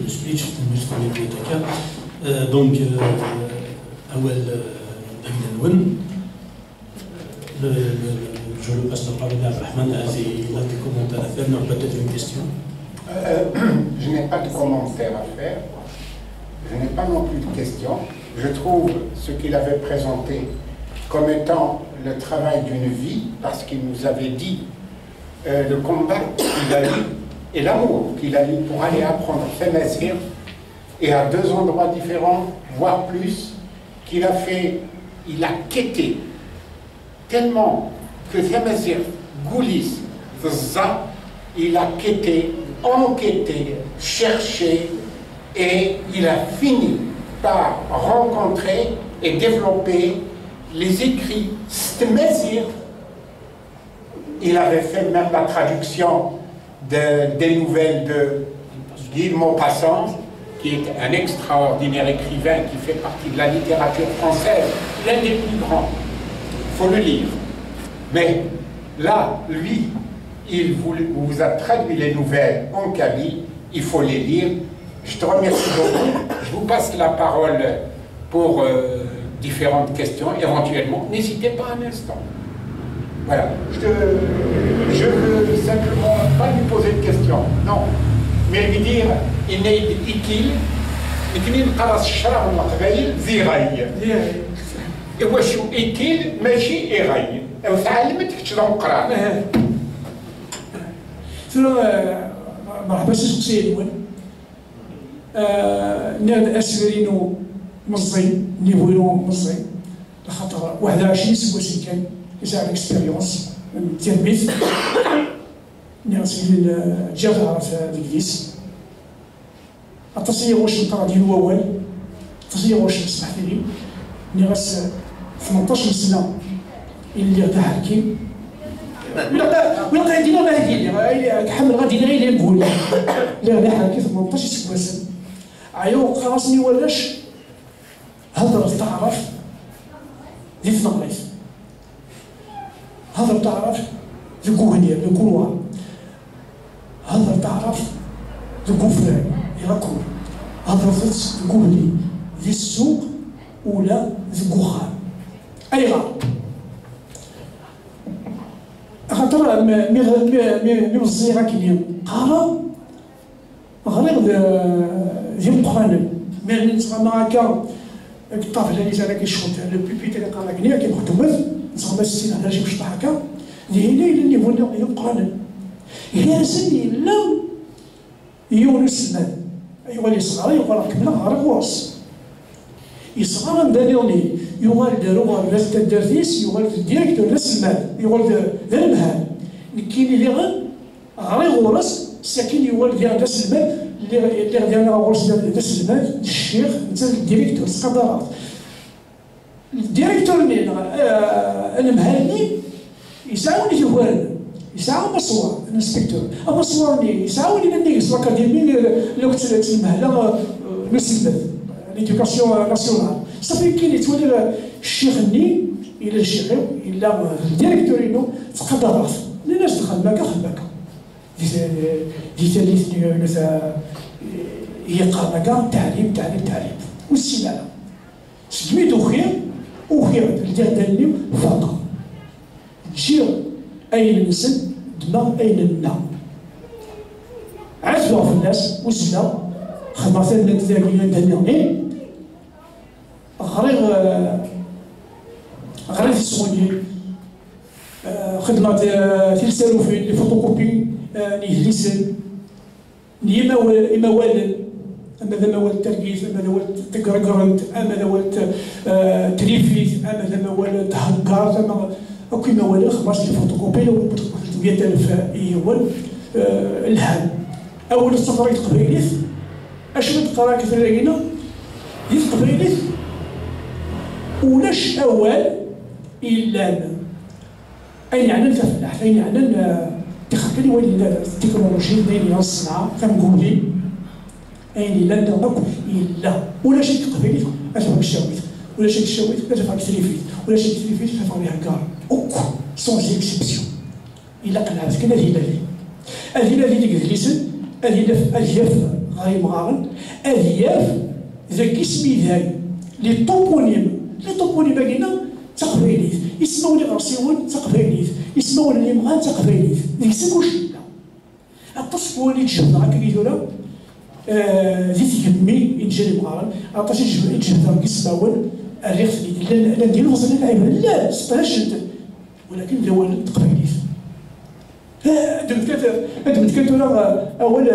speech في البيبليوتيكا. دونك أول دايما je lui passe la parole à Abdelrahman. Il a des commentaires à faire, non, peut-être une question. Je n'ai pas de commentaire à faire. Je n'ai pas non plus de question. Je trouve ce qu'il avait présenté comme étant le travail d'une vie, parce qu'il nous avait dit le combat qu'il a eu et l'amour qu'il a eu pour aller apprendre Thémazir, et à deux endroits différents, voire plus, qu'il a fait, il a quêté tellement que Thémazir, Goulis, Zza, il a quêté, enquêté, cherché, et il a fini par rencontrer et développer les écrits Thémazir. Il avait fait même la traduction des nouvelles de Guy de Maupassant, qui est un extraordinaire écrivain qui fait partie de la littérature française, l'un des plus grands. Il faut le lire. Mais là, lui, il vous a traduit les nouvelles en kaby, il faut les lire. Je te remercie beaucoup. Je vous passe la parole pour différentes questions, éventuellement. N'hésitez pas un instant. Voilà. Je veux simplement pas lui poser de questions, non. Mais lui dire, il est utile, il قراص الشرع والقبائل ذي غي. واش إيكيل ماشي إغي. أو تعلمت كتشرا وقرا. مرحبا سي الأول. ناد أسفرينو مزي نيفوينو مزي لخاطر 21 سوا كان يساعد اكسبيريونس تلميذ ناس الجامعة في الإنجليز. التصير واش نقرا ديال الأول التصير واش سمحت لي نغس 18 سنة اللي غدا حكيم ولا عندنا ما هادي كحمل غادي غير نقول اللي غدا حكي 18 سنة عيو خلاصني ولاش هضر تعرف دي فنقريت هضر تعرف الكوهنير الكروار هضر تعرف الكوفران يراكور هضر فت الكوهني ذي السوق ولا ذي الكوخان أي غار خاطر مي الزيرة كي قارا غريغ ذي مقران مي نتغنى هكا الطافله اللي زاد كيشوط لو بيبيت اللي قال كنيا كيخدمت نتغنى السنه على جيب شطح هكا اللي اللي بغينا يقران هي سني لا يونس المان ايوا اللي صغار يقرا كمل غير ورس يصغر دانيوني يوال دارو غير الدرديس يوال الديريكتور نفس المال يوال ذا المهال كاين اللي غير ورس ساكن يوال ديال نفس المال اللي غادي انا غورس نفس المال الشيخ نتا الديريكتور القدرات الديريكتور المهالي يساوني جوال يساوي مصور الانسبكتور اما صورني يساوني مني الاكاديمي لو كنت المهله نفس المال ليدوكاسيون ناسيونال صافي كاين يتولي الشيخ ني الى الشيخ الى الديريكتورينو في قدرات الناس دخل ماكا خدماكا دي ثالث هي قامكا تعليم والسلالة سميتو خير الجهداني فاقا جير أين نسد دماغ أين النا عاتبوا في الناس وزنا خدمة النتاجية دانيوني غريغ السوني خدمة تلسالو في الفوتوكوبي نيهليسن إموال أما ذا موال التركيز أما ذا موال تقرقرنت أما ذا موال تريفيت أما ذا موال تهكارت أما أكو موال خلاص الفوتوكوبي لو 100,000 يوال الهام أول السفرية قبيليت أشرت قرا كثر لقينا ديال قبيليت ولاش أول إلا أين يعني الفلاح أين يعني تخكني وين التكنولوجيا دايرين الصناعة كنقولي أين لا نضربك إلا ولا شي قبيليت أتفهم الشاويت ولا شي الشاويت أتفهم التريفيت ولا شي التريفيت أتفهم ليها كار أوكو سون زيكسيبسيون إلا قنعت كنا الهلالي اللي ديك الهليسن الهلاف غاي مغارن ألياف ذاك اسمي ذاي لي طوبونيم باقينا تقبايليت يسموني غرسيون تقبايليت يسموني مغان تقبايليت ديك كلشي لا التصفوني تجبد هكا كيدولا ذي تكمي ينجري مغارن عطاش يتجبد كيسماون الريخ لا نديرو غزالين العيبه لا ستاشد ولكن دول تقبايليت دمت ولا اول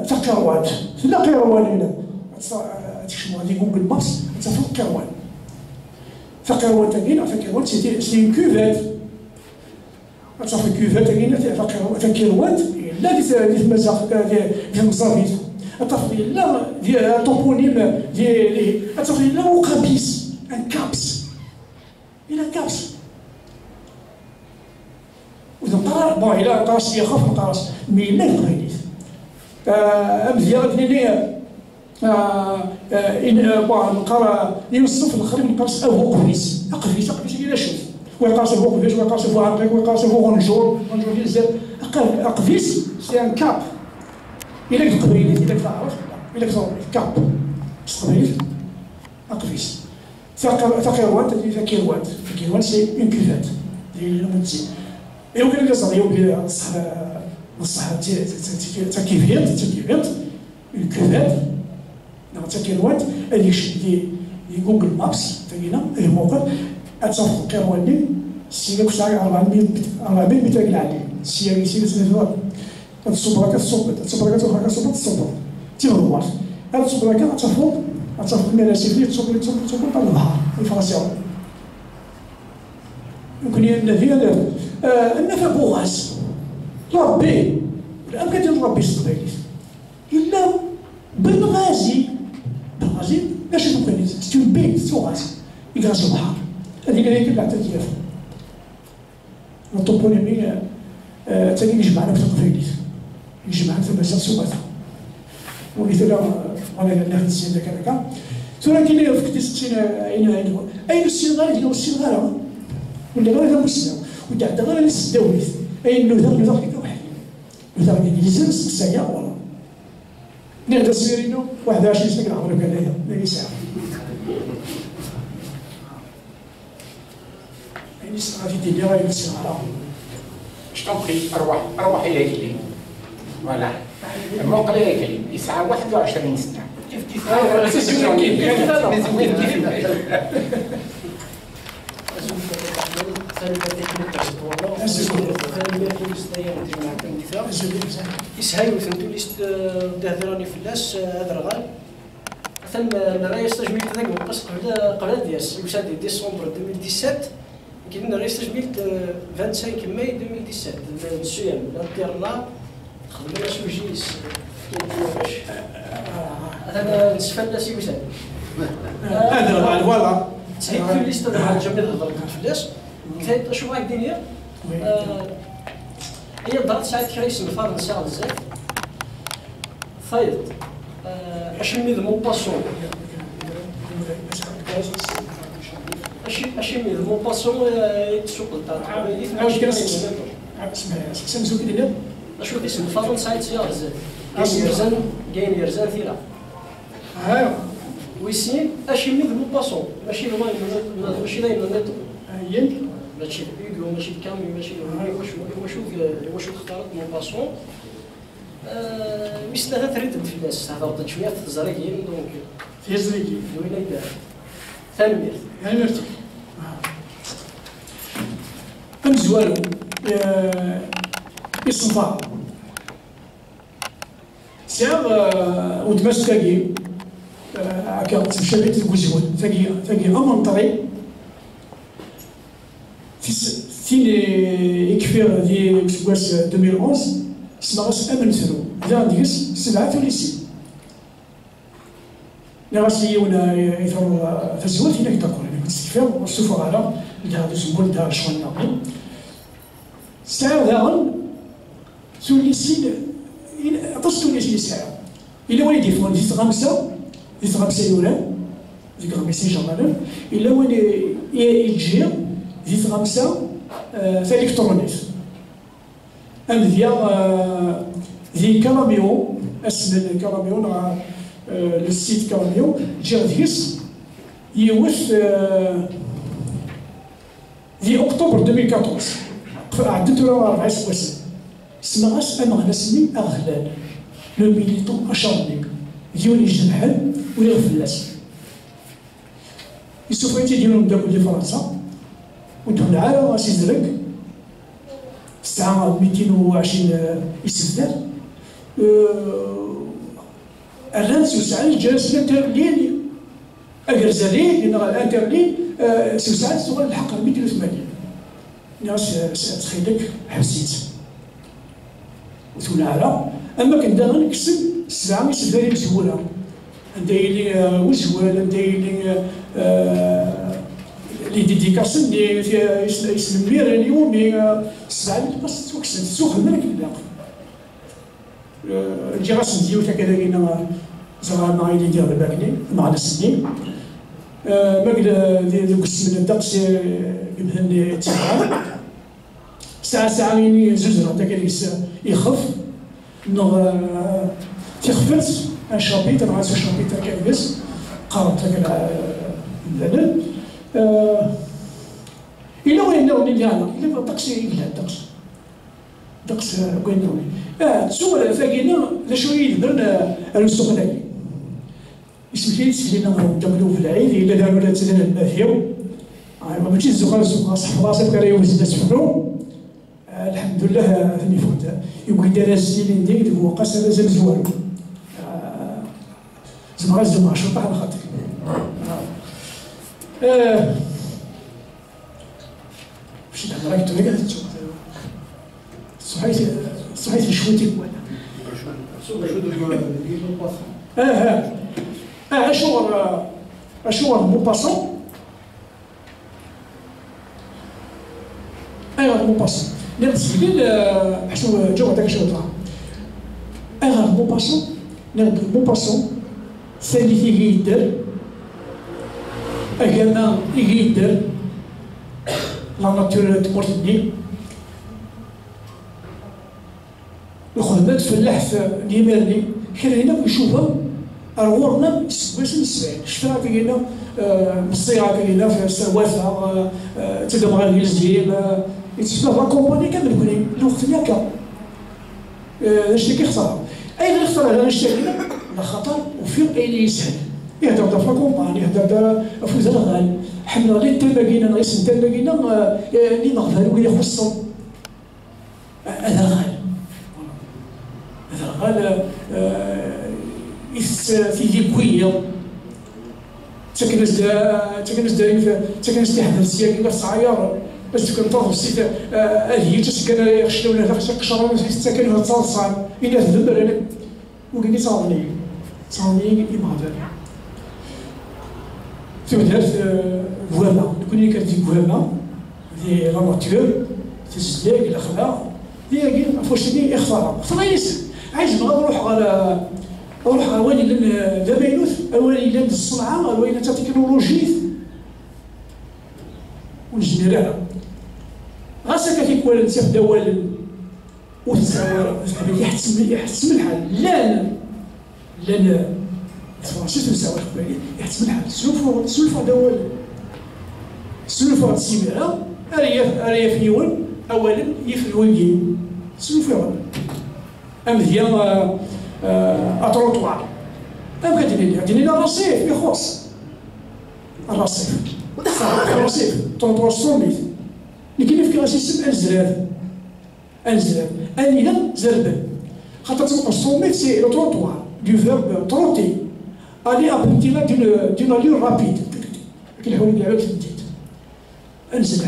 تقروات لا قروان هنا تكشمو غادي جوجل مابس تفوق قروان فقروان تاكين فقروان سي كوفات تصافي كوفات تاكين فقروات لا دي مزاق دي مزابيط تصافي لا دي توبونيم دي تصافي لا وقابيس ان كابس الى كابس ونقرا بون الى قراص يخاف نقراص مي لا يقرينيت مزيان لي ان بون نقرا يوصف الخريب نقراص هو قفيس قفيس كي شوف ويقراص هو قفيس ويقراص هو عرقيق ويقراص هو غنجور بزاف قفيس سي ان كاب الى قبيليت الى تعرف الى كاب قبيليت قفيس ثقيروات ثقيروات سي اون كيفات ديال المنتج يمكن ان يصل يوم الصحة تكيفيات الكذات تكيروات اللي دي جوجل مابس تاعنا الموقع اتصفق كيرواني سيغا كساعة 400 متر العالي سيغا تنفر الصبركة تصبر تيغروار هذا الصبركة تصفق المراسيل تصبر طال البحر الفرنسيون يمكن النافية النفا بوغاز ربي الان كتجي ربي الصغيرات الا بالغازي باش نقول ستون بيت سوغاز يغاز البحر هذه هي كلها تجيف الطوبونيمي تاني يجمعنا في القفيليت يجمعنا في مزال سوباتا ومثلا انا ناخذ السين ذاك هكا ولكن في كتسين اين السنغال ديال السنغال ولا غير هذا مسلم وتعدى غير السداويت اي نوثر كيف واحد نوثر كيلزم الساعه ولا نقدر سيرينو 21 سنه كنعمرو كنايا لا ساعه يعني الساعه في ديالي غير الساعه شتنقي اروح الى كلي فوالا الموقع الى كلي يسعى 21 سنه كيف يسهل وثمتو ليست دهذراني فلاس هذا الغال ثم الرئيس تجميلت ذاك القص قبل دياس يساد ديسمبر 2017 كاين الرئيس تجميلت 25 ماي 2017 السيام الانترنا خدمنا سوجيس باش هذا نسفل الناس يساد هذا فوالا صحيح في الليست تاع الجميع الهضره فلاس كانت شوف هاك الدنيا هي ضربت ساعات كريس من فرنسا بزاف فايض اشمي مو باسون اشمي مو باسون يتسوق تاع واش كنسمع سمسو كي دير اشوف اسم فرنسا يتسيا بزاف كاين يرزان ثيرا ها ويسين اشمي مو باسون ماشي ماشي دايما نيتو هي ماشي بيغو ماشي كامي ماشي واش اختارت مون باسون مش ثلاثة تريد في الناس هضرت شويه في الزرايين دونك في الزرايين الولاية ثاني مرتي مزوالو الصفا سير ودمشق تاقي هكا تمشابيت الكوزيون تاقي امونطري فين يكفي دي كسواس 2011 سمعت امن ثرو ذا ديس 37 نغاسي ولا يثر فزوات هناك تقول لك تستفير والصفر على هذا الزبون تاع شغل ناقي ساعه ذا سوليسين عطشتو لي ساعه الا وين يديفون ديت خمسه يولان ديك خمسين جرنال الا وين يجي ديت خمسه في الكترونيت ام ديال ذي كاميو اسم الكراميون للسيت كراميون جا ديس يوث في اكتوبر 2014 عدت له 4 سواسن سمعت انا نسمي اغلال لو ميليتون اشارني ديوني جنحل ولا فلاس يسوف يديرون داك اللي فرنسا ودخل على سيزرك الساعة 220 استبدال الآن سوسعد جالس الانترلين أجرزالين لأن الانترلين سوسعد سوى الحق 280 ناس سأتخيلك حسيت وثونا على أما كنت داغن نكسب الساعة يستبدالي بسهولة عندي وزوال عندي لي ديديكاسن اللي فيها يسلم لي راني يومي الساعه بس توكسن السوق مالك الباقي نجي راس نديو كذا زعما ما غادي ندير بالي مع السنين ما قد ذوك السمن الدقس يبهن تيعان ساعه يعني زوج هذاك اللي يخف تيخفت ان شابيتر مع سو شابيتر كابس قرات هكا البلد إلا وين نوني لهنا إلا الطقس يقلع الطقس وين نوني تسول فاقينا ذا شوية يدبرنا السخناني اسم كي تسلينا نتقلو في العيد إلا دارو لا تسلينا المافيو ماشي الزخار صح راسك كان يوزن تسفرو الحمد لله ثاني فوت يبغي دار السنين ديك هو قاس مازال زوالو زعما غازو 10 على خاطري باش راك تلقى صحيت شويتي اشور مو باسون مو باسون نرد لي حسوا جو هذاك شو طلع مو باسون نرد مو باسون ثالثي يدير أجمع يقدر لا ناتور تمرتني الخدمات في اللحف ديمالني حنا هنا نشوفها أرورنا سواس السبعين شفنا كاينة بالصيغة كاينة في السوافة تدمغ الجزيم يتسمى لا كومباني كامل كوني الوقت ياكا اش كيخسر أيضا يخسر على الشركة لا خطر وفيهم أين يسهل يهدر دا فلاكومباني يهدر دا فوز الغال حنا لي تماكينا نغيس تماكينا اللي نغفل وين يخصو هذا غال في ليكوية تكنس تحت السياق إلا الصعيار بس تكون تنظر السيد هي تسكن يخشلون هذا قشرة تسكن هذا تصال إلا تذبر وقال صالني يمغفل ثم درت فوالا نكون كانت فوالا دي لا ناتور تسلاك الاخلاق دي فوشني اختار يسر عايز نبغى نروح على وين دابا يلوث وين لان الصنعه وين التكنولوجي والجنرال غاسا كيكون نسيف دوال وتساوى يحتسم الحال لا فرنسي تنساو القبائل يحتسب الحال سلفوا دوال سلفوا السيميرا ارياف يون اولا يفلوينجي سلفوا امذيا اطروطوار كتدير لنا الرصيف يخص الرصيف طروطوار الصوميت اللي كاين في كراسي انزراب انينا زربل خاطر تبقى الصوميت سي لو طروطوار دو فيرب تروتي aller à partir d'une allure rapide. كي نحاول نلعب في الجديد. انزل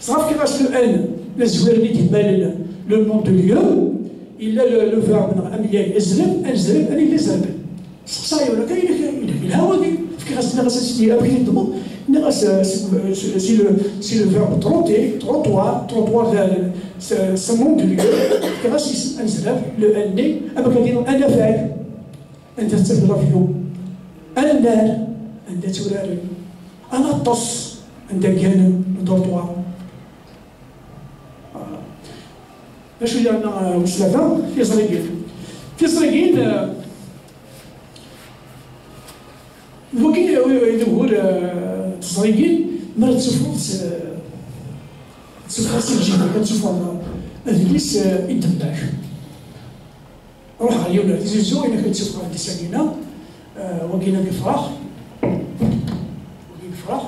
صافي كيفاش الان الزوير اللي تيبان لو نون دو ليو الا لو فيرب اميال ازرب انزرب اني اللي زرب. صاي ولا كاين الهوا كي خاصنا سيتي ابغي ندمو سي لو فيرب تروتي تروطوار سي نون دو ليو كيفاش انزرب لو اني اما كنديرو انا فاعل انت تستفد فيو أنا النار عند توراري أنا الطص عند جهنم الدورتوار باش ولا عندنا وسلافة في صريقيل تصريقين وكي يقول تصريقين مرة تشوفوا الجيل كتشوفوا هذيكيس يدماش روح على اليوم تيزيزو إلا كتشوف عندي ساكنة وكينا كفراخ وكين كفراخ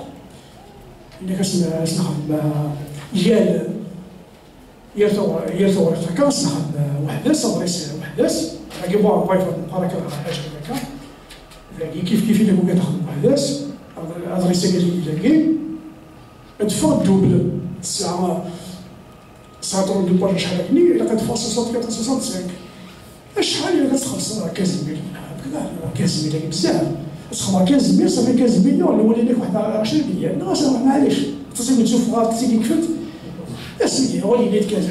إلا كنخدم ديال يرتو رتكا نخدم وحداس أدريس وحداس راكي باغي نقرا حاجة هكا لاقي كيف إلا كون كتخدم وحداس أدريس كاين ادفع دوبل الساعة 100 دولار شحال هكني إلا كتدفع 65 شحال إلا كتخلص 15 مليون هكذا 15 مليون بزاف تخدم 15 مليون صافي 15 مليون اللي ولي لك واحد 10 مليون معليش تصيب تشوف غلط كي كفلت اسمي ولي ليت 15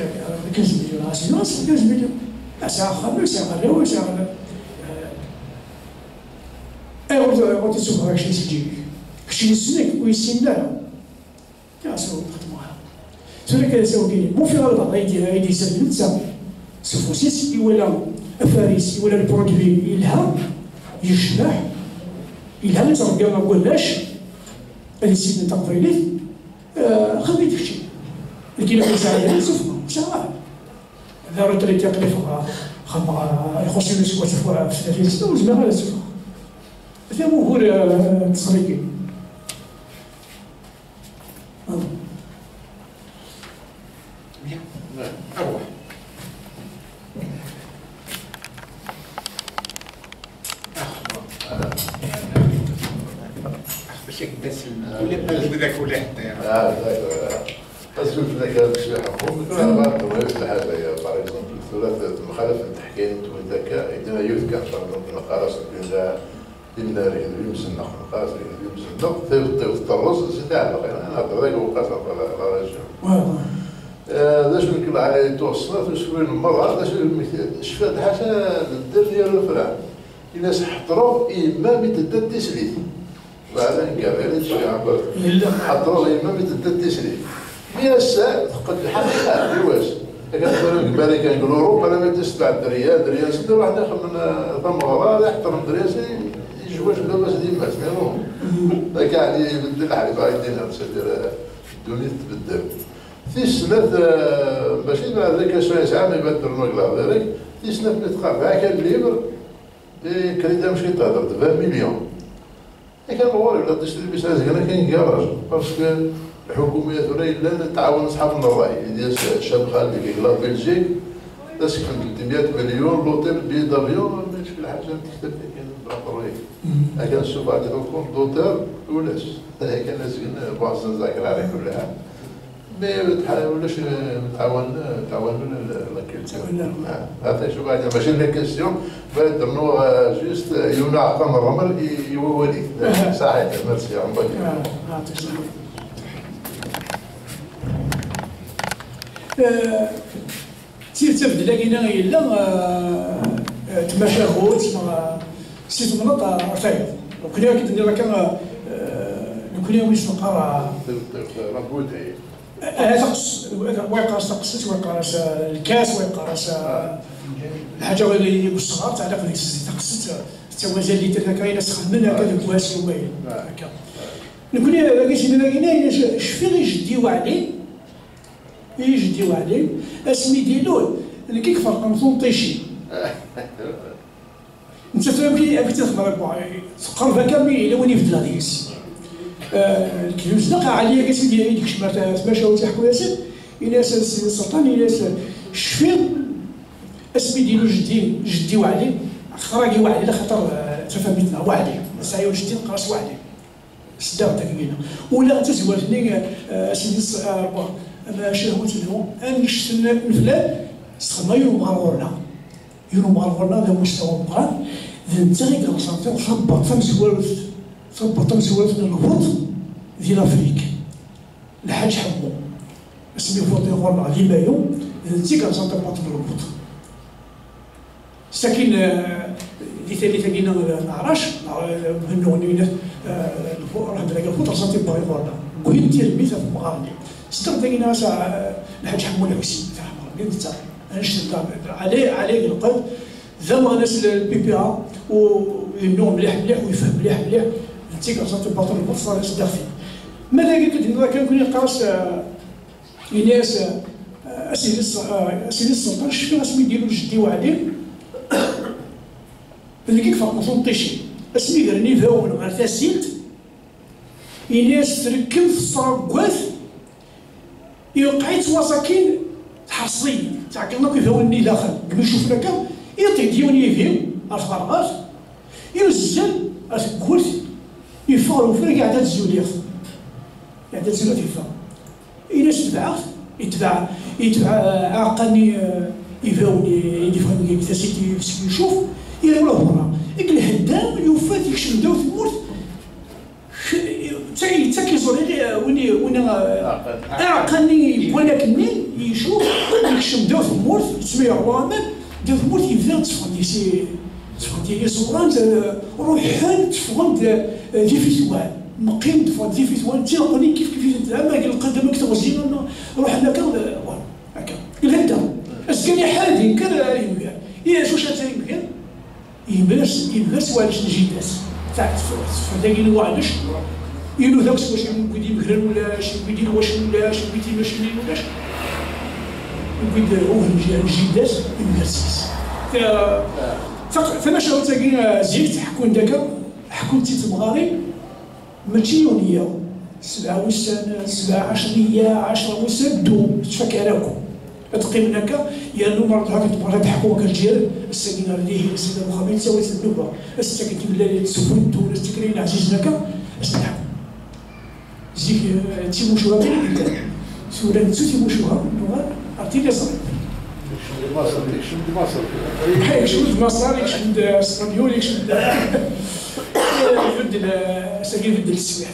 مليون اسيونس 15 مليون ساعة خدمة ساعة غلاوة ساعة ايوا تشوف هاك شي تجيك شي سنك ويسين لا سو خدموها سوري كيساوي مو في غلط يدي سد نتا سفوسيس ولا فارس ولا البرودوي يلها يشبح يلها اللي تربي ما قولناش هذه السيد تقبيلي خلي داكشي اللي كاين في ساعه نشوفها شغال هذا روتري تقليف خدمه يخصني نسوى في 30 سنه وزمان غير نشوفها هذا هو التصريقي أروح باش يكبس ولا كل حتى بس شوف ذاك الشيء حكم كنا غادي نقولوا هذا يا باغ اكزومبل الثلاث المخالفه التحكيم وذاك عندنا يوث كان شغل كنا خلاص كنا يمسنا خلاص يمسنا تضطرز تاع انا هضر ذاك وقف على الرجل هذا شنو يمكن على توصلت وشوي المرة هذا شفات حاجة الدر ديال الفرع الناس حضروا إمام يتدى التسليف بعد نقال غير شي عبر حضروا إمام يتدى التسليف من الساعة تقد الحقيقة واش كان قبالي كنقولوا أوروبا لا ما تستع الدريا سد واحد ياخذ من ثم غرا يحترم الدريا يجواش لاباس ديما سمعوهم ذاك يعني يبدل الحليب باغي يديرها دير الدنيا تبدل في سنة ماشي مع ذاك شوية عام يبدل المقلع ذلك في سنة نتقابل كان ليبر كريدا مشي تهضر 20 مليون كان غوري ولا تشتري بيساز هنا كاين كراج باسكو الحكوميات ولا الا تعاون اصحاب الراي ديال الشاب خالد اللي كيقلا بلجيك تسكن 300 مليون لوطيل بي دافيون ماشي في الحاجه تكتب كاين برافوري كان السوق غادي يكون دوتور ولاش كان سكن بعض الزاكر على كل حال ما ولاش تعاونوا لاكولتور هذا شو قاعد ماشي لا كيسيون بان نو جوست ينعقم الرمل يولي صحيح ميرسي عم بالك سير تبدا لكن الا تماشاغوت سيت مناط رفايد وكنا كندير كان كنا واش نقرا رابودي تقص ويقراص تقصت ويقراص الكاس ويقراص الحاجه اللي بالصغار تاع داك تقصت حتى مازال اللي كاينه سخن منها هكا كواس يومين هكا نكون كاين لقينا شفي غير جدي وعلي جدي وعلي اسمي ديالو اللي كيكفر قمصون انت فاهم كي تخبر تقرب كامل الى وين يفدل هذيك الكيوز نقع عليا كاع سيدي ديك الشمال تماشاو تحكوا ياسين الى سي السلطان الى شفي اسمي ديالو جدي وعلي خراجي وعلي على خاطر تفهمتنا وعلي سايو جدي نقراص وعلي سدا تاكينا ولا تزوجني سيدي ما شهوت له انشتن فلان استخدم يوم غورنا هذا مستوى القران انت غير كنصنتي وصبط مسوالف الهبوط ديال افريك الحاج حمو اسمي فوطي غورنا اللي بايو انت كنصنتي بط بالهبوط ساكن اللي تاكينا نعرش منو نينا راه نلاقي الهبوط رصنتي باغي غورنا قيد ديال الميثا في المغاربه استخدمنا الحاج حمو الحسين تاع قلت انت عليه القلب زعما ناس البي بي ا وينو مليح مليح ويفهم مليح مليح الانتيغراسيون الباطون البورصه صدق فيه. ماذا كنت كنكون يقراص الناس اسئله السلطان شنو اسمي ديالو جدي وعلي اللي كيف فهم طيشي اسمي غير نيفاون غير تاسيلت الناس تركب في الصراكواث يوقعيت وساكين تحصي تاع كنا كيف هو النيل داخل قبل شوف لك يعطي ديوني فيو الفرغاز ينزل الكورس يفارو فرق قاعده تزوليخ قاعده تزوليخ يفا الى يتبع عقلني يفاوني يفهم كيف تاسيتي يشوف يروح برا يقول هدام يوفات يكشف داو تموت تاكي صغير وين عقلني ولكني يشوف يكشف داو تموت تسميه الرامل داو تموت يبدا تفقد لي صوران روحان تفقد دي فيتوال مقيم تفقد دي فيتوال تيقني كيف زعما قال قدامك توزينا روح هكا هكا قال هدا اسكني حادي كان يا شو شات يمكن يمارس واش نجيداس تاع فداكي واحدش يلو داك واش يمكن يمهرن ولا شي يمكن واش ولا شي يمكن ماشي ولاش يمكن هو نجيداس يمارس فانا شاو تاكي زيد حكون داك حكون تيت مغاري ماشي يونيه 7 وسنه 17 10 وسنه دوم تفكركم تقيم هكا يا نو مرات هكا تبغى تحكوا كالجير الساكنه اللي هي السيده المخابرين تساوي النوبه الساكن ولا تسفرت ولا تكرين عزيز هكا اش نحكوا زيك تي مشوها سورة نسوتي مشوها نوار عرفتي لي صافي شنو مصاري شنو اسبانيولي شنو يبدل ساكن يبدل السواح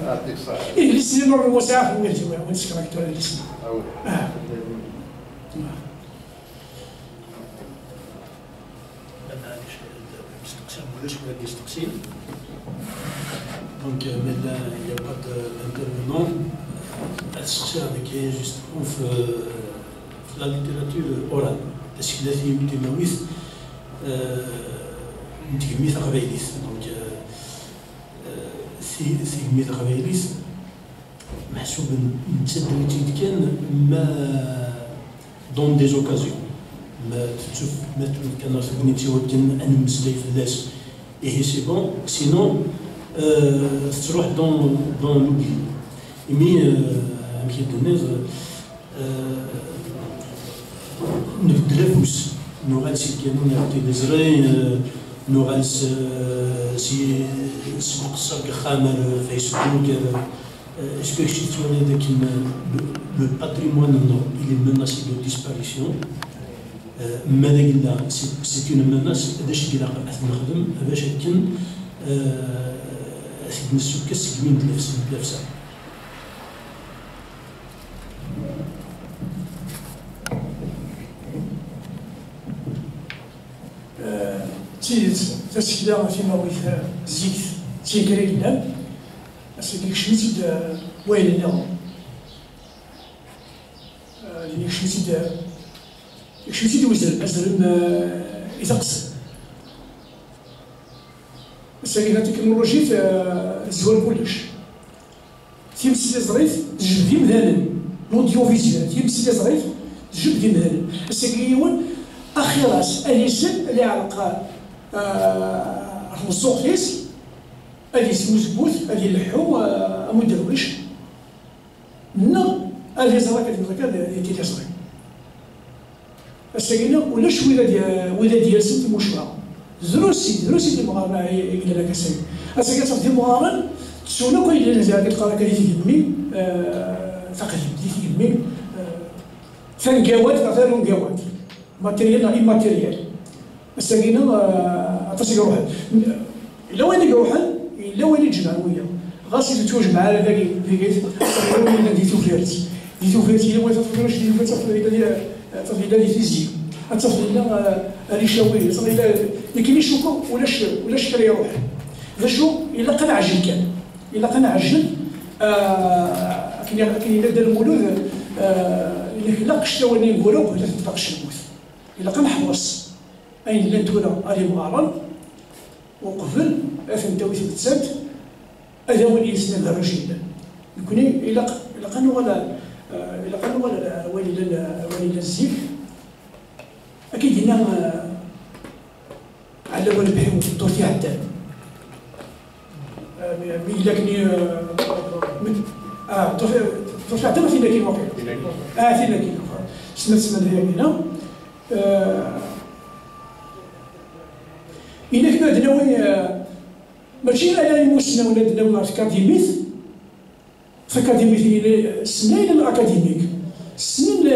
يعطيك الصحة. اللي سينو الوساخ وين سكراكتو على الاسم Donc, maintenant, il n'y a pas d'intervenant. الشخصية كاين جوستومون في لا ليتيراتور اورال تشكيلات متمويث متكميث غبايليس دونك سي ميث غبايليس محسوب نتسدل كان ما دون دي زوكازيون ما تشوف ما كان غنيتي ولكن انا مسلي في الناس اي سي بون سينون تروح دون لوبي مي كي الناس نبدل فوس نوغال سي كانون يعطي دزري نوغال سي سوق الصاك خامر فيسبوك اسكو شي تواني داك لو باتريمون il est menacé de disparition ماذا قلنا سي اون مناس هذاش اللي نخدم باش كان سيدنا السكه سكمين بلافسه تسكيلا فيما بغيت زيت تيكري لنا اسكي شميت وين لنا اللي شميت وزر يتقص الساكنه التكنولوجي زوال كلش تيمسي زريف تجبد مثلا لوديو فيزيوال تيمسي زريف تجبد مثلا الساكيون اخيراس اليسن اللي علق الرزوق فيس اليس مزبوط اللي اللحو مدروش نا اللي زراك اللي تيصري الساكنه ولاش ولا ديال سنت مشوها دروسي دي مغاربه يقول لك اساي اساي تصدي مغارن تسونا كاين اللي زاد القرا كاين تيدمي فقط تيدمي فنقاوات مثلا نقاوات ماتيريال على ماتيريال الساكنه عطاتي روحها الا وين يروحها الا وين يجمع وياه غاسي تتوجمع على ذاك فيكيت ولا ديتو فيرت هي وين تفكر واش ديتو فيرت تفضيل لي فيزيك تفضيل ريشاوي تفضيل لكن يشوفوا ولا شري روح شو الا قنع عجل كان الا قنع عجل كاين الا دار المولود الا قشتا وني نقولوا ولا تطلقش الموت الا قنع حوص أين لن تولى غادي مغارن وقبل أثنتاوي تسات هذا هو اللي يسند الرشيد يكون إلا قالوا ولا والي الزيف أكيد هنا على ولا بحيو الدور تاع عداد لكني دور تاع عداد فينا كيما واقع فينا كيما سمعت هنا إلا كنا دناوي ماشي على المسنا ولا دناوي أكاديميت فأكاديميت السنة إلى الأكاديميك السنين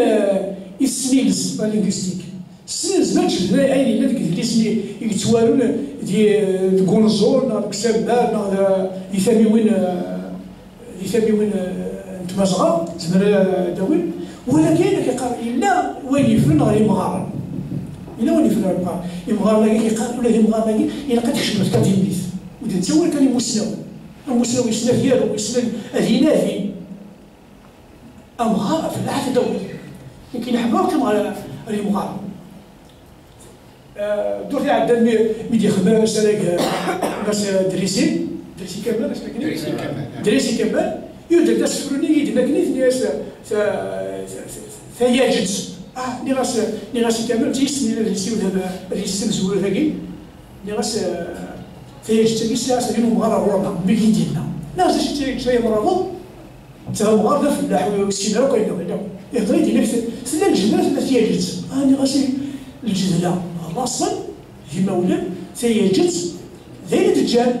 السنيلز لينغويستيك السنيلز ماتش أي اللي ديك اللي سني يتوالون ديال كونزول ناض كسابار يثابي وين نتمازغا زمرا داوين ولكن كيقال إلا وين فين غادي مغارن إلا وين فين غادي مغارن يمغار لاكي كيقال ولا يمغار لاكي إلا قد تخدم في كاتيميت ودا تا هو كان يمسناو المسناو يسنا ديالو يسنا الهنافي أمغار في العهد الدولي يمكن يحبوا كما غادي مغارن دور تاع عندنا ميدي خماس هذاك ناس دريسي كامل دريسي كامل يودر ناس فروني يدنا كنيت ناس ثياجت ناس كامل تيسني دريسي ولا ريسي زول هاكي ناس ثياجت تيسا سالين مغار الروضه ملي ديالنا ناس شي مرض تا مغار فلاح والسيناريو كاين يهضر يدير سلا الجنات ثياجت انا غاسي الجدله اصلا في مولد ثياجت ذي الدجال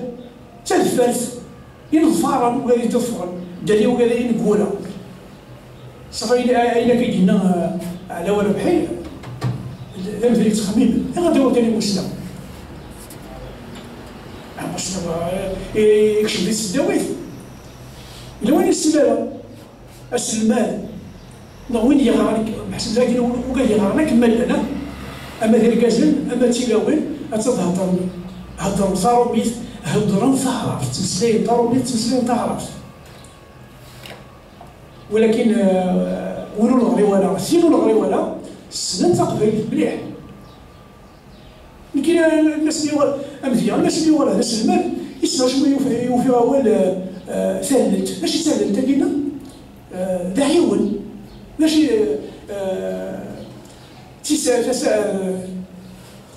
تدفرت ينظفارا وغادي يدفرن دالي وغادي ينقولا صافي الا كيجينا على ولا بحال لا مثل التخميم غادي هو كان يمسنا باش يكشف لي السداويت الا وين السلاله السلمان وين يغرانك بحسب ذاك وقال يغرانك كمل انا اما ذي الكازل اما تيلاوين هضر صاروميت هضر تعرف تمسلين ضروري تمسلين تعرف ولكن ولو نغري ولا سينو نغري ولا السنه تقبل مليح يمكن الناس اللي امثله الناس اللي ورا هذا السلمان يسمع شويه يوفي اول ثالث ماشي ثالث تلقينا ذا عيون ماشي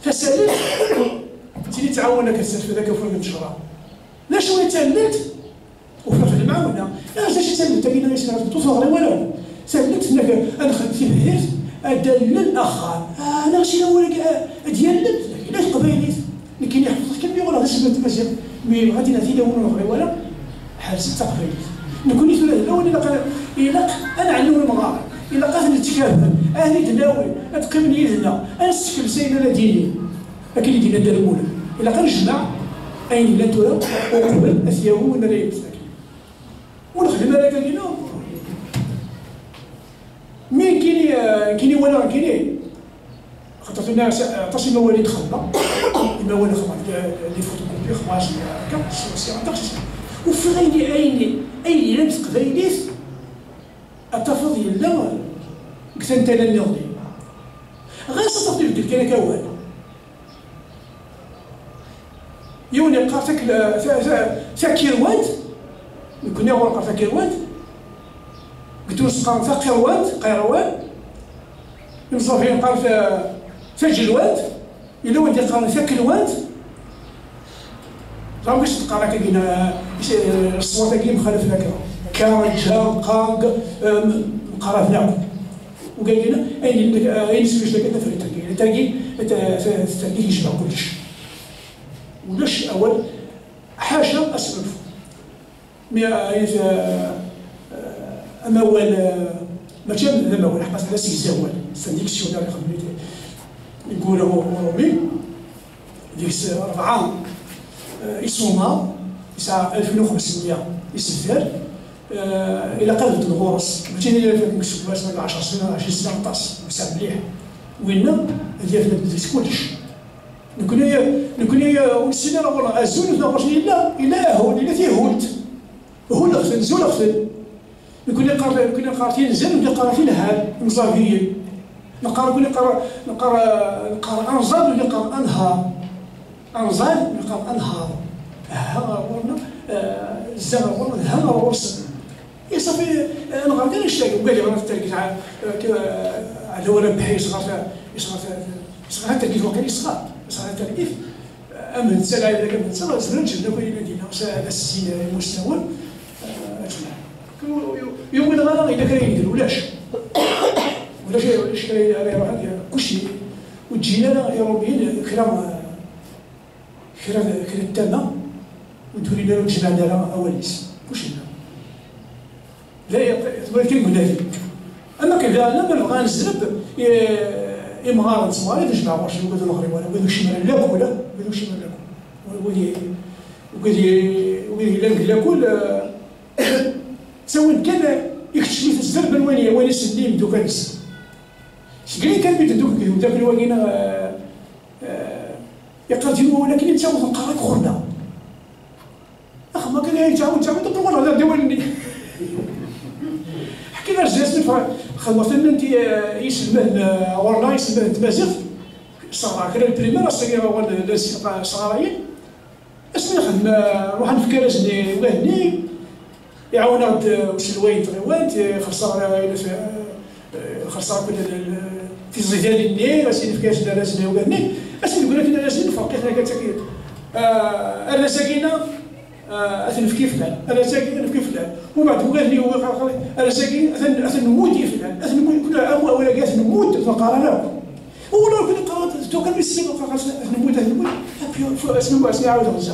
فسالت تيلي تعاونك السلف هذاك فوق الشهر لا شويه تالت وفي المعاونه لا شي تالت تلقينا يسمع توصل غير ولا سالت انك انا خدمت في بهير ادل الاخر انا شي اولك ديال علاش قبيليت اللي كاين يحفظ كم يقول هذا الشيء ماشي مي غادي ناتي داون غير ولا حارس تقبيليت نكون الاول الا انا علموني مغارب الا قاتل التكافل اهلي تناول اتقبل يدنا انسكل سيدنا ديني لكن اللي دينا درمونا الا قال الجماع اين لا ترى وقبل اثياو ولا لا يمسك ونخدم هذاك لينا مين كيني ولا كيني خاطر الناس عطاش المواليد خدمه المواليد خدمه لي فوتوكوبي خواش كاع سي عندك وفي غير اين لبس قبيليت التفاضل لا قلت انت لا نغني غير صدقت بدل كان كوال يوني قارتك كيروات كنا هو قارتك كيروات قلت له سقان قيروات المصافين قال جلوات الا ودي قال كيلوات راه باش تلقى راك كاين الصوت كاين مخالف لك كارجا قاق قرفنا وقال لنا اين سويش لك في التركي يشبه كلش ولاش اول حاشا اسلف اما اول ماشي لما اول حبس على سيزاول سانديكسيون اللي خدمت نقول هو رومي ديك 4 يصوما يسعى 2500 يسفر الى قلبت الغرس ماشي اللي فيك نكسب باش 10 سنين 20 سنه نطاس مسا مليح وينا ديال في كلش نكون والسنه والله ازول نغرش الا هون الا تيهولت هو الاخذ زول اخذ نكون قارتين زين ولا قارتين هاد مصافيين نقرا انزال ولا نقرا انهار، انزال نقرا انهار، ها ورنا الزمن ورنا ها ورس يا صافي نهار كان نشتاق وقال لي راه في التركيز على ولا بحي صغار التركيز وكان صغار التركيز اما نسال على ذاك النساء زمان جبنا في المدينه هذا السين المستوى يوم غدا اذا كان يدير ولاش كلشي وتجينا يوروبيين كرا التامه وتولي لنا الجماعه ديالها اواليس كلشي لا ولكن هنالك اما كذا انا ما نبغى نزرب امغار نسمع نجمع واش نقولوا المغرب ولا شي مال لا ولا ولا شي مال لا وقال لا كل سواء كان يكتشف في الزرب الوانيه وين سليم دوك الناس شكون كان بيت دوك داك الواقينا يقاتلوا ولكن يتساووا القرار خرنا اخ ما كان يتعاود طبعا هذا ديوالني حكينا الجاسم خلصنا انت يسلمان ورنا يسلمان تمازيغ صراحه كان البريمير اصلا صغارين اسمي نخدم نروح نفكر اجني وهني يعاونا وسلوين تغيوانت خسر في الزيدان النير اسيدي في كاش دراسنا وهني اسيدي قلت لنا لازم نفرق حنا كتاكيد انا ساكنه اثنفكي فلان انا ساكن نفكي فلان وبعد وهني انا ساكن اثنموت فلان اثنموت كل ولا قالت نموت فقرانا ولا كنا قرات تو كان بالسيم اثنموت اسمي عاود نرجع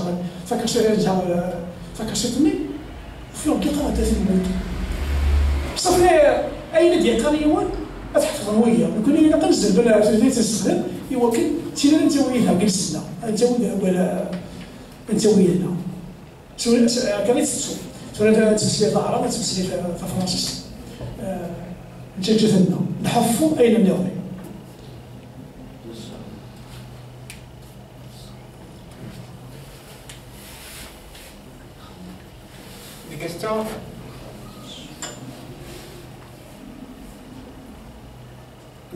فكرتني في يوم قرات اثنموت صافي اين ديال قريوان اتحفظ ويا كنا الا كنزل بلا في تستخدم يمكن تينا نتويها جلسنا نتويها ولا نتويها كانت سواء تمثيل العرب ولا تمثيل في فرنسا نتجاهلنا نحفظ اين نضرب Des questions?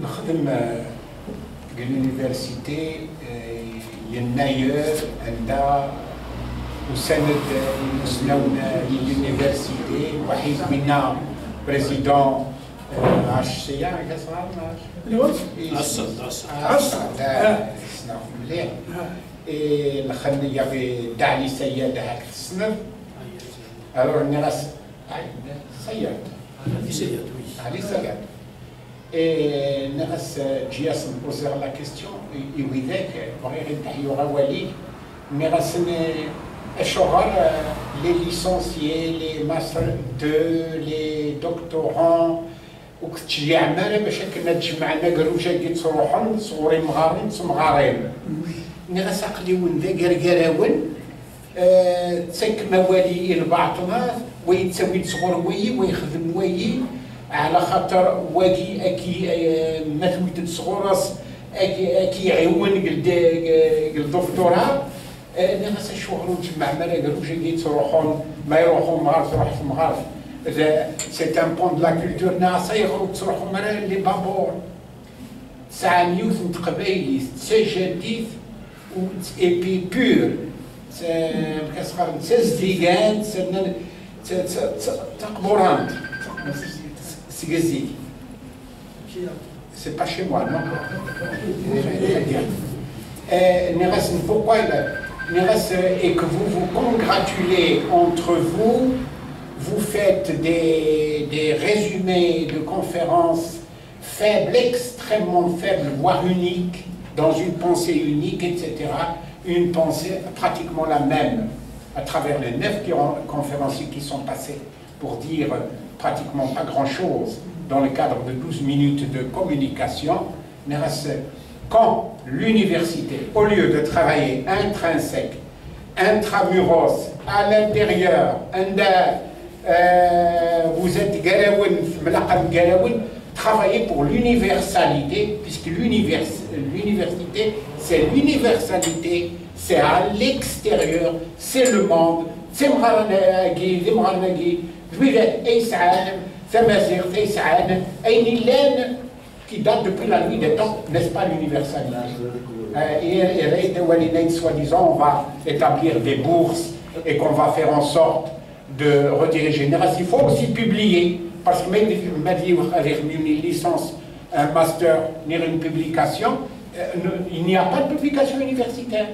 نخدم اليونيفرسيتي يناير عندها وسند المسنون لليونيفرسيتي وحيد منا بريزيدون عاش سيا كصغار عصر مليح نخدم يافي داعي سياد هاك السنه alors نراس سياد علي سياد نغس جياس نبوزيغ لا كيستيون وذاك بغي غير نتحيو غوالي نغس الشغل لي ليسونسيي لي ماستر 2 لي دكتورون وكتجي عماله باش كنا تجمعنا قروجه كي تروحن صغوري مغارين صمغارين نغس عقليون ذا قرقراون تسك موالي البعضنا ويتسوي صغور وي ويخدم وي على خاطر واقي اكي مثويت صغورس اكي عيون قل الدكتوراه ناس الشغل تجمع مالا قالوا جاي تروحون ما يروحون مغارف تروح في مغارف سي ان بون دو لا كولتور ناس يخرجوا تروحوا مالا لي بابور ساعة نيوث متقبايلي تسجديث و ايبي بور كاسخار تسديقان تقبوران c'est pas chez moi, non. Pourquoi et que vous vous congratulez entre vous, vous faites des résumés de conférences faibles, extrêmement faibles, voire uniques, dans une pensée unique, etc. Une pensée pratiquement la même à travers les 9 conférenciers qui sont passés pour dire pratiquement pas grand-chose dans le cadre de 12 minutes de communication, mais quand l'université, au lieu de travailler intrinsèque, intramuros, à l'intérieur, vous êtes travaillez pour l'universalité, puisque l'université, c'est l'universalité, c'est à l'extérieur, c'est le monde, c'est تمازيغ تيسعان أين لان qui date depuis la nuit des temps, n'est-ce pas, l'universalisme? Et soi-disant, on va établir des bourses et qu'on va faire en sorte de rediriger les races. Il faut aussi publier, parce que même avec une licence, un master, ni une publication, il n'y a pas de publication universitaire.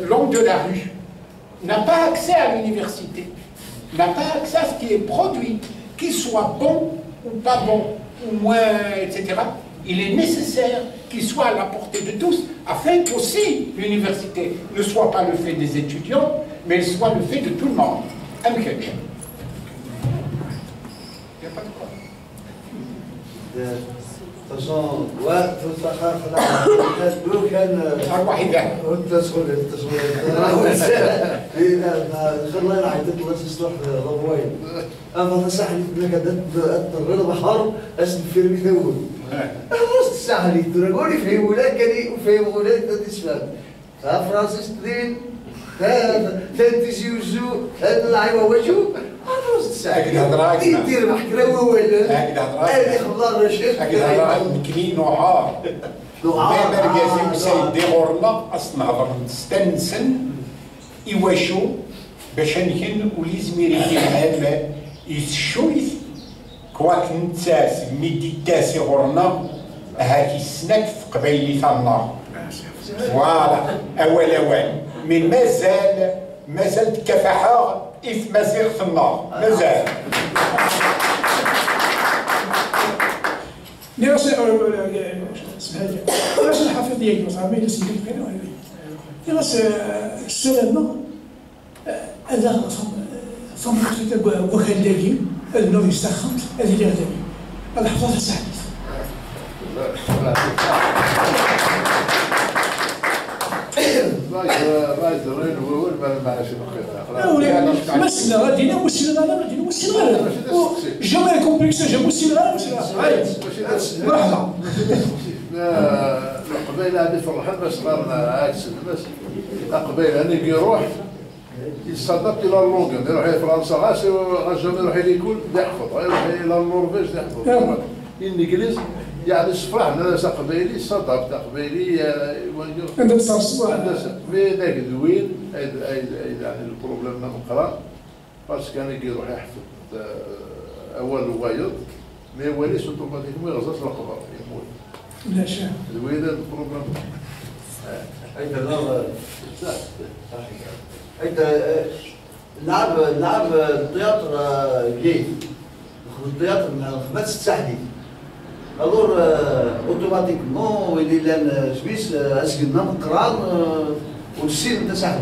L'homme de la rue n'a pas accès à l'université, n'a pas accès à ce qui est produit, qu'il soit bon ou pas bon, ou moins, etc. Il est nécessaire qu'il soit à la portée de tous, afin qu'aussi l'université ne soit pas le fait des étudiants, mais elle soit le fait de tout le monde. Il n'y a pas de quoi. façon وقت الثقافة لو كان التصوير خلينا راح تطلع تصلح ضوين أما تصحني إنك غير بحر أسد فيلم ثول أما تصحني تقولي فهمونا كني وفهمونا تسمع فرانسيس دين تنتزي وزو العيوة وجو هكذا هضراك يدير محكرة ولا هكذا هضراك خلال رشيد هكذا هضراك مكني نوعار بابا رجازي وسيدي غورنا أصلا هضر نستنسن إيواشو باش نكن وليزميري كيما يسشويث كواك نتاس ميديتاسي غورنا هاكي السنك في قبيلي النار فوالا أول من مازال تكافحها إث مازال في النار مازال نيرس الحفيظ ديالي صاحبي اللي سيدي بخير نيرس السلامة هذا صمت كتاب وكالداكي هذا نوع يستخدم هذه اللي غادي هذا حفظها سهل مسنا غادي نوصل غادي نوصل جامي كومبلكس جا نوصل مرحبا قبيله هذه فرحان باش صارنا عكس الناس قبيله انا يروح يصدق الى لندن يروح لفرنسا غاجي يروح ليكول يحفظ يروح الى النرويج يحفظ الانجليز يعني صفرحنا ناس قبيلي صدق قبيلي عندنا صار مي ذاك دوين يعني البروبليم نقرا باسكو كان يروح يحفظ اول وغيض مي وليس اوتوماتيكمون يغزر القبر يموت لا شاء دوين البروبليم انت لعب التياتر كيف التياتر من الخمس التحديد الور اوتوماتيكمون ويلي لان سويس اسكننا نقران والسير نتا ساحلي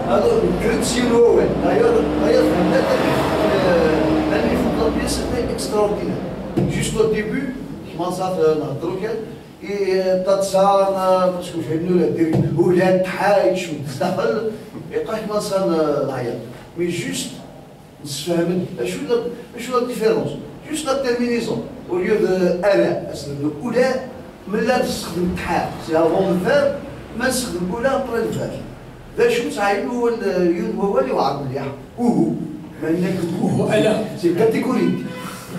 الور كريتسيون هو دايور فهمت اللي يفضل بيس اكستراوردينير جوست او ديبي كيما صافي نهضرو كان تتصان باسكو فهمنو لا دير ولاد تحايش وتدخل يبقى كيما صار العياط مي جوست نتفاهم شنو لا ديفيرونس جوست لا تيرمينيزون au lieu de ألا أستخدم أولى من لا تستخدم تحال سي افون الفيرب ما نستخدم أولى أبري الفيرب ذا شو تعاين هو هو اللي وعد مليح وهو ما إنك وهو ألا سي كاتيجوري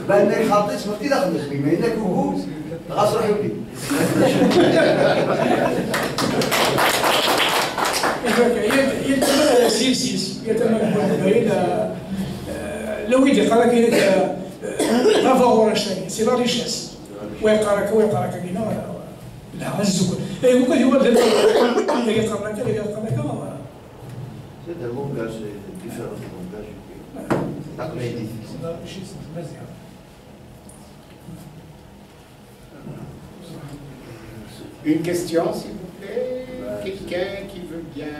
ما إنك خاطي سمعتي لا خدمتني ما إنك وهو غاس روح يولي يتمنى سيسيس يتمنى لو يدي قال لك لا فاغور شيء سي لا ريشيس ويقراك كاينه لا الزكر اي ممكن هو اللي يقراك سي ده المونتاج ديفيرونس المونتاج تقليدي Une question, s'il vous plaît. Quelqu'un qui veut bien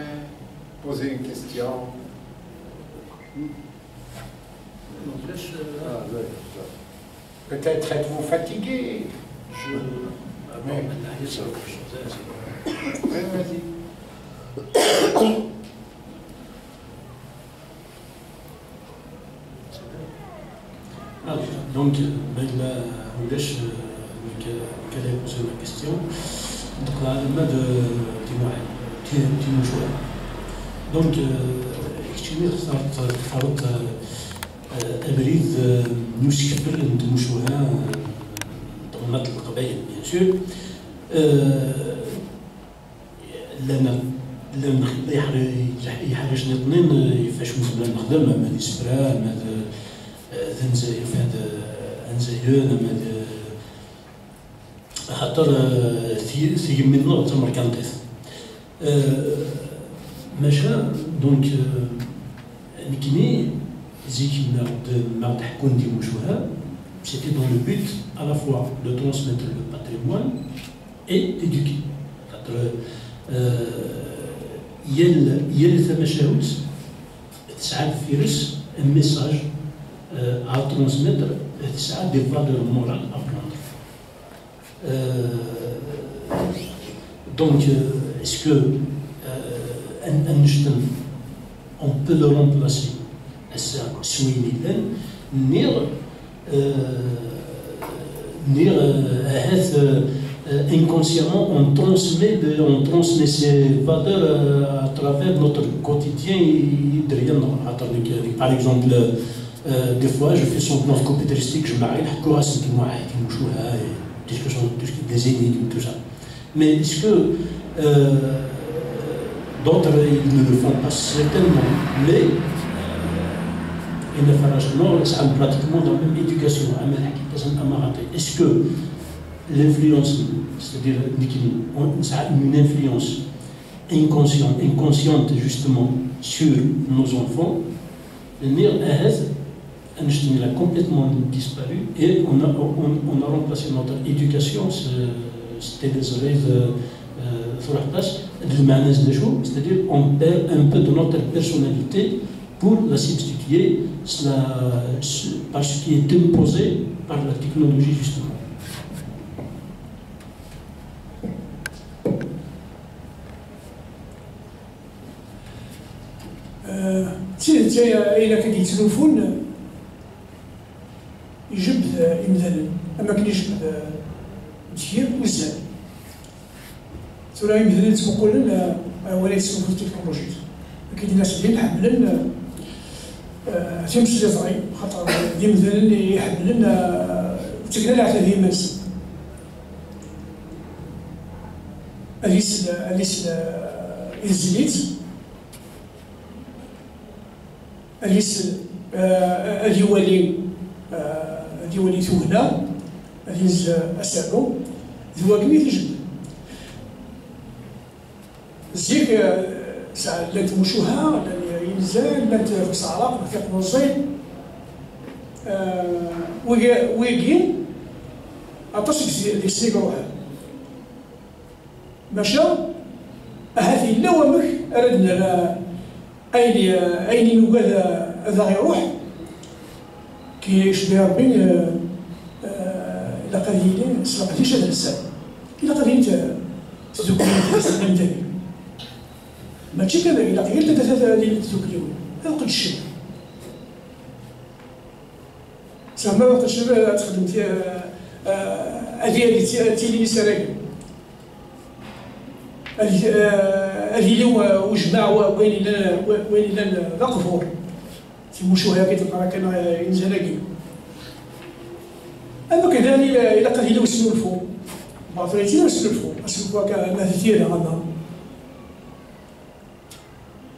poser une question. Peut-être êtes-vous fatigué. Oui, vas-y. Donc, ولاش كلام posé la question. Donc, on a de témoins. Donc, اكتشفنا صارت أبريد نوش كبر ندمشوها تنظيمات القبائل بيان سور لنا يحرجني اثنين فاش مثلا نخدم مع الاسبرا مع ذنزاير في هذا انزايون مع خاطر في منو تمر كانتيث ماشا دونك نكني زيك ما تحكون دي مشوها c'était dans le but à la fois de transmettre le patrimoine et d'éduquer. يل ثم شهوت تسعى فيروس un message à transmettre تسعى des valeurs morales à prendre. Donc est-ce que un نجتم on peut le remplacer هسا سويني الان inconsciemment on transmet ces valeurs à travers notre quotidien. Par exemple, des fois je fais semblant de copie touristique, je m'arrête à quoi c'est qui moi des énigmes tout ça. Mais est-ce que d'autres ils ne le font pas certainement, mais il ne fera pratiquement dans la même éducation. Est-ce que l'influence, c'est-à-dire une influence inconsciente justement sur nos enfants, elle a complètement disparu et on a remplacé notre éducation, c'était des oreilles sur la place, c'est-à-dire on perd un peu de notre personnalité pour la substituer par ce qui est imposé par la technologie justement. إذا كان يتلوفون يجبد مثلا أما كان يجبد مزيان وزان ترى مثلا تقولن ولا يتسوفوا التكنولوجيا كاين الناس اللي يحملن تيمشي صغير خاطر دي مثلا اللي يحملن التكنولوجيا على هذه ماس أليس الزليت أليس اليوالي ثوهنا أليس أسابو ذو كمية الجبل زيك ساعة لانت مشوها ينزل لانت في الصحراء ما فيق نوزين ويقين عطاش دي سنيك روحها ماشا هذه لا ومك أردنا أين نوجد هذا غيروح كي يشبه ربي إلا قليلين سلقتيش هذا الإنسان إلا قليلين تزوجين الإنسان ديالي ماشي كذا إلا قليلين هذا اللي تزوجين هذا قد الشبه زعما وقت الشبه تخدم هذه تيلي سراقل هذه وجماع وين لنا غفور تيمشوها كيتلقى كان ينزلاقي اما كذلك الى قليل وسنو الفوق باطريتي وسنو الفوق اسلوبها كمثيل غدا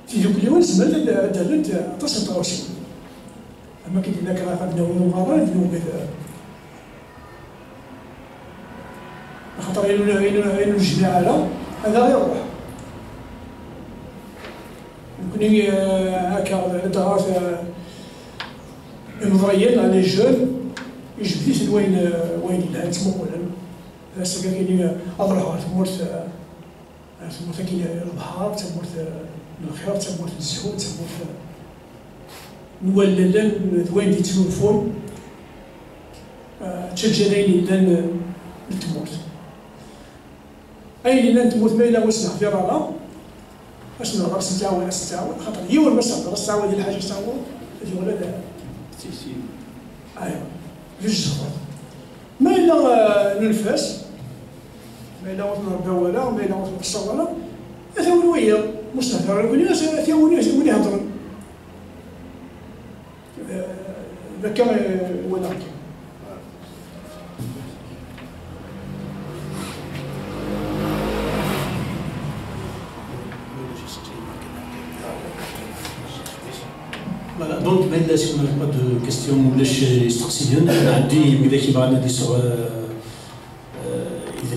تيجوك اليوم زمان دابت تصل طواسي اما كي دينا كنا وغارة دينو كذا خاطر إنو الجماعة لا هذا غير روح يمكن هكا الدراسة المضريين على الجول يجبديش وين لها تمولا هسا كاين أضرحها تمورت كاين البحر تمورت الخير تمورت الزهور تمورت نولل وين دي تلوفون تشجرين لان تموت أي لان تموت ما إلا وسنا في راه باش نهضر ستعاون خاطر هي ولا باش نهضر ستعاون ديال الحاجه ستعاون هذه ولا لا ايوا في الجهر ما إلا ننفاس ما إلا نربى ولا ما إلا نقصر ولا هذا هو الويا مش نهضر الناس هذا هو اللي يهضر ذكر ولا Voilà, donc, mais si on n'a pas de questions, ولاش يستقسيون عندي وإذا كيبغى نادي sur إذا